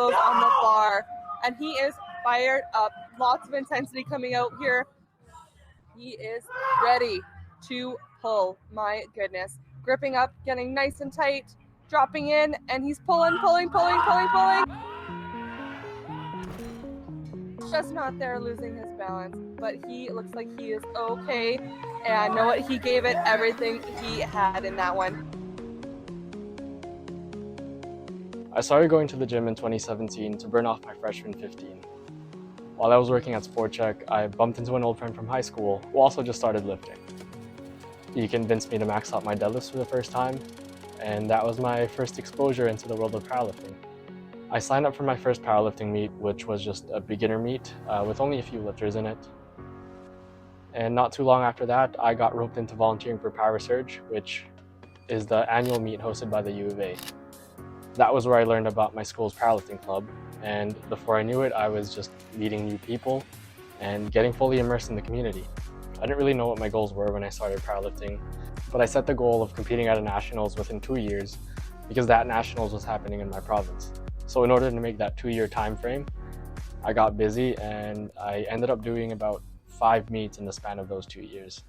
on the bar, and he is fired up. Lots of intensity coming out here. He is ready to pull. My goodness. Gripping up, getting nice and tight, dropping in, and he's pulling. Just not there, losing his balance, but he looks like he is okay. And I know what, he gave it everything he had in that one. I started going to the gym in 2017 to burn off my freshman 15. While I was working at Sport Check, I bumped into an old friend from high school who also just started lifting. He convinced me to max out my deadlifts for the first time, and that was my first exposure into the world of powerlifting. I signed up for my first powerlifting meet, which was just a beginner meet with only a few lifters in it. And not too long after that, I got roped into volunteering for Power Surge, which is the annual meet hosted by the U of A. That was where I learned about my school's powerlifting club, and before I knew it, I was just meeting new people and getting fully immersed in the community. I didn't really know what my goals were when I started powerlifting, but I set the goal of competing at a nationals within 2 years because that nationals was happening in my province. So in order to make that 2-year time frame, I got busy and I ended up doing about 5 meets in the span of those 2 years.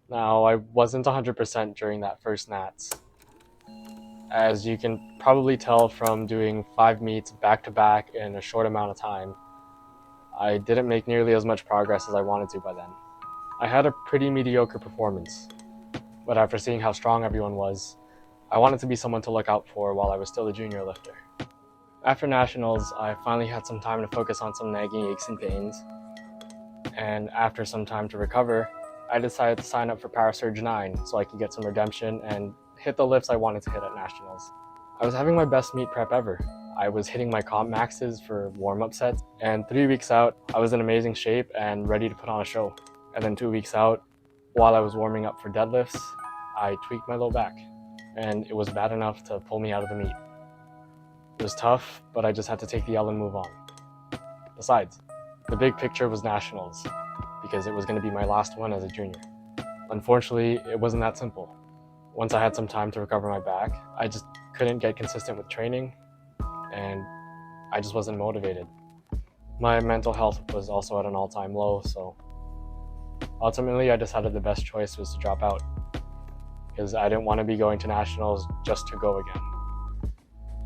Now, I wasn't 100% during that first Nats. As you can probably tell from doing 5 meets back-to-back in a short amount of time, I didn't make nearly as much progress as I wanted to by then. I had a pretty mediocre performance, but after seeing how strong everyone was, I wanted to be someone to look out for while I was still a junior lifter. After nationals, I finally had some time to focus on some nagging aches and pains, and after some time to recover, I decided to sign up for Power Surge 9 so I could get some redemption and hit the lifts I wanted to hit at nationals. I was having my best meet prep ever. I was hitting my comp maxes for warm-up sets, and 3 weeks out, I was in amazing shape and ready to put on a show. And then 2 weeks out, while I was warming up for deadlifts, I tweaked my low back, and it was bad enough to pull me out of the meet. It was tough, but I just had to take the L and move on. Besides, the big picture was nationals, because it was going to be my last one as a junior. Unfortunately, it wasn't that simple. Once I had some time to recover my back, I just couldn't get consistent with training, and I just wasn't motivated. My mental health was also at an all-time low, so ultimately I decided the best choice was to drop out, because I didn't want to be going to nationals just to go again.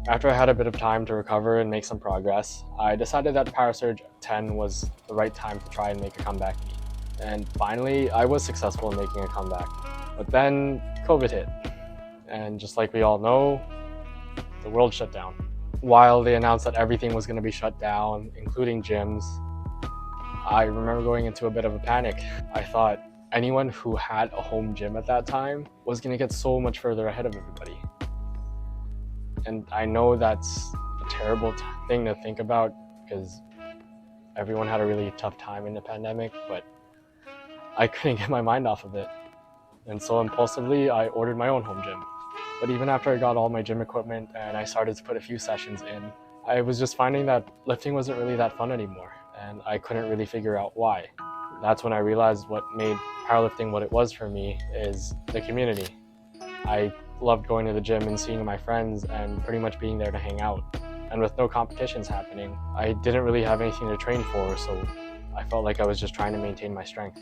After I had a bit of time to recover and make some progress, I decided that Power Surge 10 was the right time to try and make a comeback meet. And finally, I was successful in making a comeback. But then COVID hit, and just like we all know, the world shut down. While they announced that everything was going to be shut down, including gyms, I remember going into a bit of a panic. I thought anyone who had a home gym at that time was going to get so much further ahead of everybody. And I know that's a terrible thing to think about because everyone had a really tough time in the pandemic, but I couldn't get my mind off of it. And so impulsively, I ordered my own home gym. But even after I got all my gym equipment and I started to put a few sessions in, I was just finding that lifting wasn't really that fun anymore, and I couldn't really figure out why. That's when I realized what made powerlifting what it was for me is the community. I loved going to the gym and seeing my friends and pretty much being there to hang out. And with no competitions happening, I didn't really have anything to train for, so I felt like I was just trying to maintain my strength.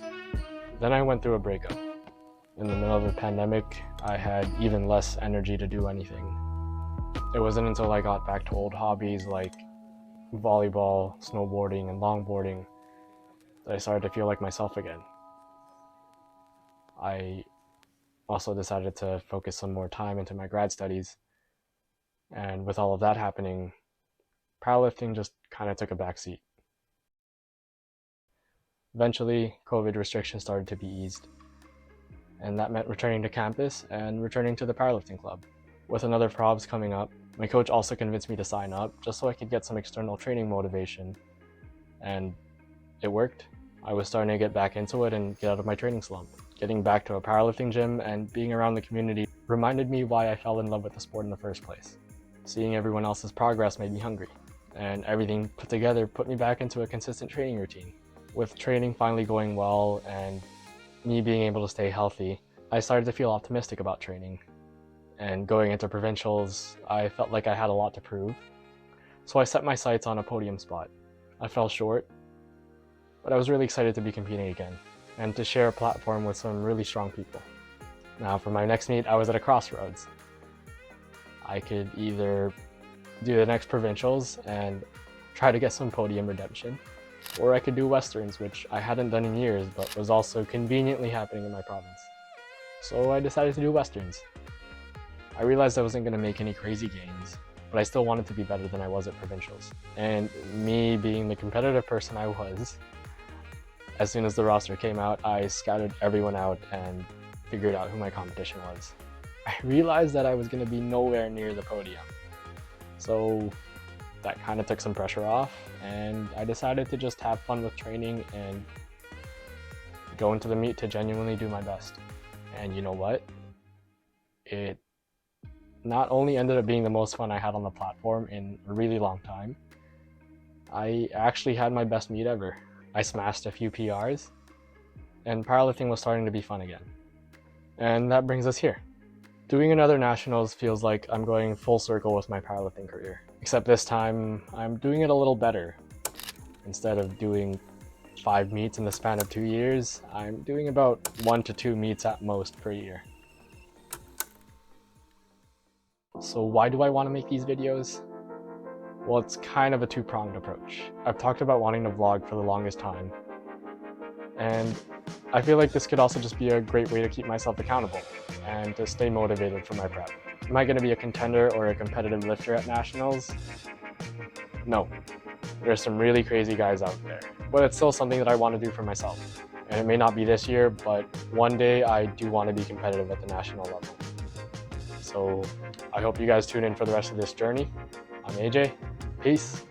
Then I went through a breakup. In the middle of the pandemic, I had even less energy to do anything. It wasn't until I got back to old hobbies like volleyball, snowboarding, and longboarding that I started to feel like myself again. I also decided to focus some more time into my grad studies, and with all of that happening, powerlifting just kind of took a backseat. Eventually, COVID restrictions started to be eased, and that meant returning to campus and returning to the powerlifting club. With another probs coming up, my coach also convinced me to sign up just so I could get some external training motivation, and it worked. I was starting to get back into it and get out of my training slump. Getting back to a powerlifting gym and being around the community reminded me why I fell in love with the sport in the first place. Seeing everyone else's progress made me hungry, and everything put together put me back into a consistent training routine. With training finally going well and me being able to stay healthy, I started to feel optimistic about training. And going into provincials, I felt like I had a lot to prove. So I set my sights on a podium spot. I fell short, but I was really excited to be competing again and to share a platform with some really strong people. Now for my next meet, I was at a crossroads. I could either do the next provincials and try to get some podium redemption, or I could do Westerns, which I hadn't done in years, but was also conveniently happening in my province. So I decided to do Westerns. I realized I wasn't going to make any crazy gains, but I still wanted to be better than I was at provincials. And me being the competitive person I was, as soon as the roster came out, I scouted everyone out and figured out who my competition was. I realized that I was going to be nowhere near the podium. So that kind of took some pressure off, and I decided to just have fun with training and go into the meet to genuinely do my best. And you know what? It not only ended up being the most fun I had on the platform in a really long time, I actually had my best meet ever. I smashed a few PRs, and powerlifting was starting to be fun again. And that brings us here. Doing another nationals feels like I'm going full circle with my powerlifting career. Except this time, I'm doing it a little better. Instead of doing 5 meets in the span of 2 years, I'm doing about 1 to 2 meets at most per year. So why do I want to make these videos? Well, it's kind of a two-pronged approach. I've talked about wanting to vlog for the longest time, and I feel like this could also just be a great way to keep myself accountable and to stay motivated for my prep. Am I going to be a contender or a competitive lifter at nationals? No. There's some really crazy guys out there, but it's still something that I want to do for myself. And it may not be this year, but one day I do want to be competitive at the national level. So I hope you guys tune in for the rest of this journey. I'm AJ. Peace.